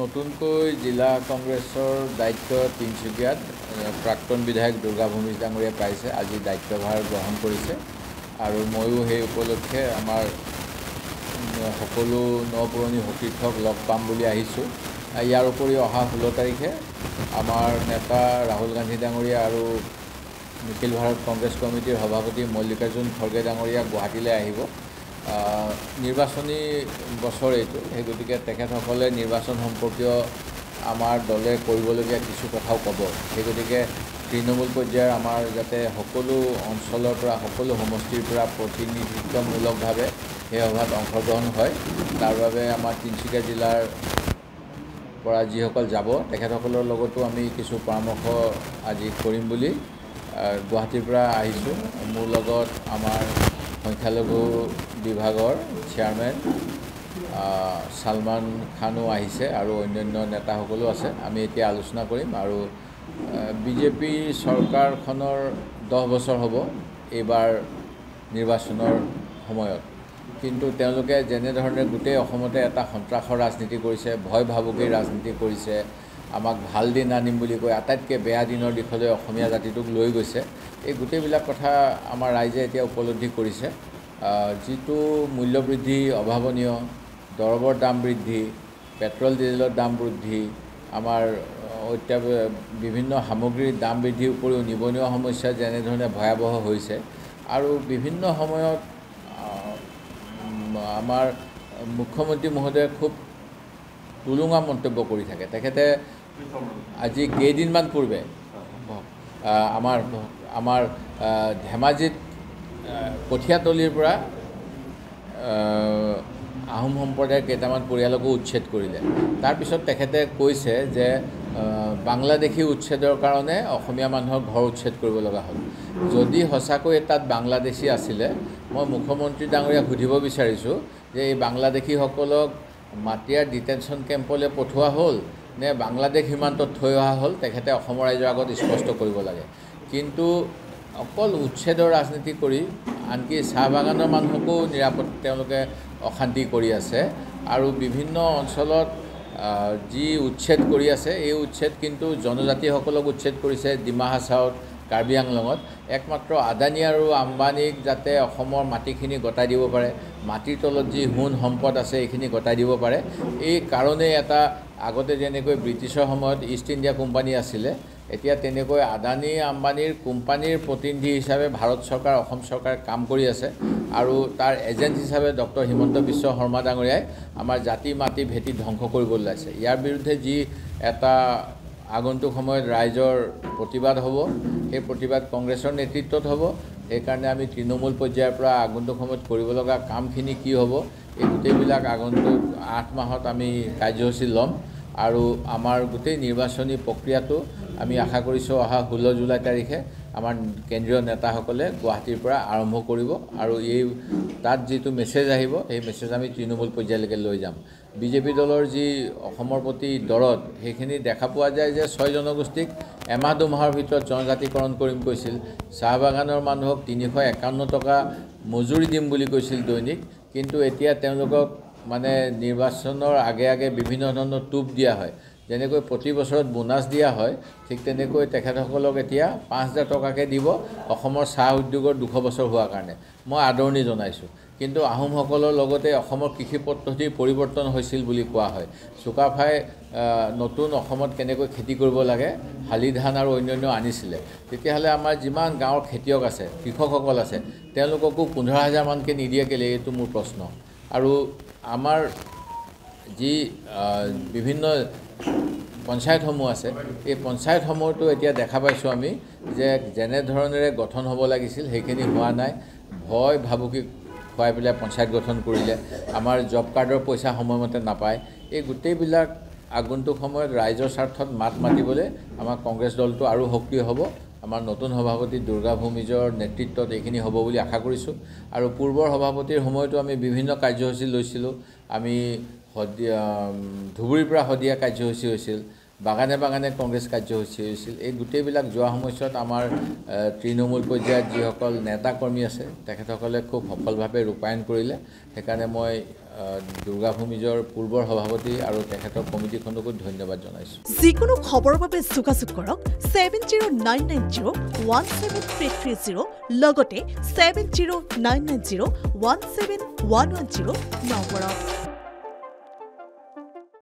নতুনকৈ জিলা কংগ্ৰেছৰ দায়িত্ব তিনিচুকীয়াত প্ৰাক্তন বিধায়ক দুৰ্গা ভূমিজ ডাঙৰীয়াই পাইছে। আজি দায়িত্বভাৰ গ্ৰহণ কৰিছে আৰু ময়ো সেই উপলক্ষে আমাৰ সকলো নপুৰণি সতীৰ্থক লগ পাম বুলি আহিছোঁ। ইয়াৰ উপৰিও অহা 16 তাৰিখে আমাৰ নেতা ৰাহুল গান্ধী ডাঙৰীয়া আৰু নিখিল ভাৰত কংগ্ৰেছ কমিটিৰ সভাপতি মল্লিকাৰ্জুন খৰ্গে ডাঙৰীয়া গুৱাহাটীলৈ আহিব। নিৰ্বাচনী বছৰ এইটো, সেই গতিকে তেখেতসকলে নিৰ্বাচন সম্পৰ্কীয় আমাৰ দলে কৰিবলগীয়া কিছু কথাও ক'ব। সেই গতিকে তৃণমূল পৰ্যায়ৰ আমাৰ যাতে সকলো অঞ্চলৰ পৰা সকলো সমষ্টিৰ পৰা প্ৰতিনিধিত্বমূলকভাৱে সেই সভাত অংশগ্ৰহণ হয়, তাৰ বাবে আমাৰ তিনিচুকীয়া জিলাৰ পৰা যিসকল যাব তেখেতসকলৰ লগতো আমি কিছু পৰামৰ্শ আজি কৰিম বুলি গুৱাহাটীৰ পৰা আহিছোঁ। মোৰ লগত আমাৰ সংখ্যালঘু বিভাগৰ চেয়াৰমেন ছালমান খানো আহিছে আৰু অন্যান্য নেতাসকলো আছে। আমি এতিয়া আলোচনা কৰিম আৰু বিজেপি চৰকাৰখনৰ 10 বছৰ হ'ব এইবাৰ নিৰ্বাচনৰ সময়ত, কিন্তু তেওঁলোকে যেনেধৰণে গোটেই অসমতে এটা সন্ত্ৰাসৰ ৰাজনীতি কৰিছে, ভয় ভাবুকিৰ ৰাজনীতি কৰিছে, আমাক ভাল দিন আনিম বুলি কৈ আটাইতকৈ বেয়া দিনৰ দিশলৈ অসমীয়া জাতিটোক লৈ গৈছে। এই গোটেইবিলাক কথা আমাৰ ৰাইজে এতিয়া উপলব্ধি কৰিছে। যিটো মূল্যবৃদ্ধি অভাৱনীয়, দৰৱৰ দাম বৃদ্ধি, পেট্ৰল ডিজেলৰ দাম বৃদ্ধি, আমাৰ বিভিন্ন সামগ্ৰীৰ দাম বৃদ্ধিৰ উপৰিও নিবনুৱা সমস্যা যেনেধৰণে ভয়াৱহ হৈছে আৰু বিভিন্ন সময়ত আমাৰ মুখ্যমন্ত্ৰী মহোদয়ে খুব টুলুঙা মন্তব্য কৰি থাকে। তেখেতে আজি কেইদিনমান পূৰ্বে আমাৰ ধেমাজিত কঠীয়াতলীৰ পৰা আহোম সম্প্ৰদায়ৰ কেইটামান পৰিয়ালকো উচ্ছেদ কৰিলে। তাৰপিছত তেখেতে কৈছে যে বাংলাদেশী উচ্ছেদৰ কাৰণে অসমীয়া মানুহৰ ঘৰ উচ্ছেদ কৰিব লগা হ'ল। যদি সঁচাকৈ তাত বাংলাদেশী আছিলে, মই মুখ্যমন্ত্ৰী ডাঙৰীয়াক সুধিব বিচাৰিছোঁ যে এই বাংলাদেশীসকলক মাটিয়াৰ ডিটেনশ্যন কেম্পলৈ পঠোৱা হ'ল নে বাংলাদেশ সীমান্তত থৈ অহা হ'ল, তেখেতে অসমৰ ৰাইজৰ আগত স্পষ্ট কৰিব লাগে। কিন্তু অকল উচ্ছেদৰ ৰাজনীতি কৰি আনকি চাহ বাগানৰ মানুহকো তেওঁলোকে অশান্তি কৰি আছে আৰু বিভিন্ন অঞ্চলত যি উচ্ছেদ কৰি আছে, এই উচ্ছেদ কিন্তু জনজাতিসকলক উচ্ছেদ কৰিছে। ডিমা হাছাওত, কাৰ্বি আংলঙত একমাত্ৰ আদানী আৰু আম্বানীক যাতে অসমৰ মাটিখিনি গতাই দিব পাৰে, মাটিৰ তলত যি সোণ সম্পদ আছে এইখিনি গতাই দিব পাৰে। এই কাৰণেই এটা আগতে যেনেকৈ ব্ৰিটিছৰ সময়ত ইষ্ট ইণ্ডিয়া কোম্পানী আছিলে, এতিয়া তেনেকৈ আদানী আম্বানীৰ কোম্পানীৰ প্ৰতিনিধি হিচাপে ভাৰত চৰকাৰ, অসম চৰকাৰে কাম কৰি আছে আৰু তাৰ এজেণ্ট হিচাপে ডক্টৰ হিমন্ত বিশ্ব শৰ্মা ডাঙৰীয়াই আমাৰ জাতি মাটি ভেটি ধ্বংস কৰিবলৈ ওলাইছে। ইয়াৰ বিৰুদ্ধে যি এটা আগন্তুক সময়ত ৰাইজৰ প্ৰতিবাদ হ'ব, সেই প্ৰতিবাদ কংগ্ৰেছৰ নেতৃত্বত হ'ব। সেইকাৰণে আমি তৃণমূল পৰ্যায়ৰ পৰা আগন্তুক সময়ত কৰিব লগা কামখিনি কি হ'ব, এই গোটেইবিলাক আগন্তুক 8 মাহত আমি কাৰ্যসূচী ল'ম আৰু আমাৰ গোটেই নিৰ্বাচনী প্ৰক্ৰিয়াটো আমি আশা কৰিছোঁ অহা 16 জুলাই তাৰিখে আমাৰ কেন্দ্ৰীয় নেতাসকলে গুৱাহাটীৰ পৰা আৰম্ভ কৰিব আৰু তাত যিটো মেছেজ আহিব, সেই মেছেজ আমি তৃণমূল পৰ্যায়লৈকে লৈ যাম। বিজেপি দলৰ যি অসমৰ প্ৰতি দৰদ, সেইখিনি দেখা পোৱা যায় যে 6 জনগোষ্ঠীক এমাহ 2 মাহৰ ভিতৰত জনজাতিকৰণ কৰিম কৈছিল। চাহ বাগানৰ মানুহক 351 টকা মজুৰি দিম বুলি কৈছিল দৈনিক, কিন্তু এতিয়া তেওঁলোকক মানে নিৰ্বাচনৰ আগে আগে বিভিন্ন ধৰণৰ টোপ দিয়া হয়। যেনেকৈ প্ৰতি বছৰত বোনাছ দিয়া হয়, ঠিক তেনেকৈ তেখেতসকলক এতিয়া 5000 টকাকৈ দিব অসমৰ চাহ উদ্যোগৰ 200 বছৰ হোৱাৰ কাৰণে। মই আদৰণি জনাইছোঁ, কিন্তু আহোমসকলৰ লগতে অসমৰ কৃষি পদ্ধতিৰ পৰিৱৰ্তন হৈছিল বুলি কোৱা হয়। চুকাফাই নতুন অসমত কেনেকৈ খেতি কৰিব লাগে, শালি ধান আৰু অন্যান্য আনিছিলে। তেতিয়াহ'লে আমাৰ যিমান গাঁৱৰ খেতিয়ক আছে, কৃষকসকল আছে, তেওঁলোককো 15,000 মানকৈ নিদিয়ে কেলৈ, এইটো মোৰ প্ৰশ্ন। আৰু আমাৰ যি বিভিন্ন পঞ্চায়তসমূহ আছে, এই পঞ্চায়তসমূহতো এতিয়া দেখা পাইছোঁ আমি যে যেনেধৰণেৰে গঠন হ'ব লাগিছিল সেইখিনি হোৱা নাই। ভয় ভাবুকি খুৱাই পেলাই পঞ্চায়ত গঠন কৰিলে, আমাৰ জব কাৰ্ডৰ পইচা সময়মতে নাপায়। এই গোটেইবিলাক আগন্তুক সময়ত ৰাইজৰ স্বাৰ্থত মাত মাতিবলৈ আমাৰ কংগ্ৰেছ দলটো আৰু সক্ৰিয় হ'ব। আমাৰ নতুন সভাপতি দুৰ্গা ভূমিজৰ নেতৃত্বত এইখিনি হ'ব বুলি আশা কৰিছোঁ। আৰু পূৰ্বৰ সভাপতিৰ সময়তো আমি বিভিন্ন কাৰ্যসূচী লৈছিলোঁ। আমি ধুবুৰীৰ পৰা শদিয়া কাৰ্যসূচী হৈছিল, বাগানে বাগানে কংগ্ৰেছ কাৰ্যসূচী হৈছিল এই গোটেইবিলাক যোৱা সময়ছোৱাত আমাৰ তৃণমূল পৰ্যায়ত যিসকল নেতা কৰ্মী আছে তেখেতসকলে খুব সফলভাৱে ৰূপায়ণ কৰিলে সেইকাৰণে মই দুৰ্গা ভূমিজৰ পূৰ্বৰ সভাপতি আৰু তেখেতৰ কমিটিখনকো ধন্যবাদ জনাইছোঁ যিকোনো খবৰৰ বাবে যোগাযোগ কৰক 7099017330 লগতে 7099017110 নম্বৰত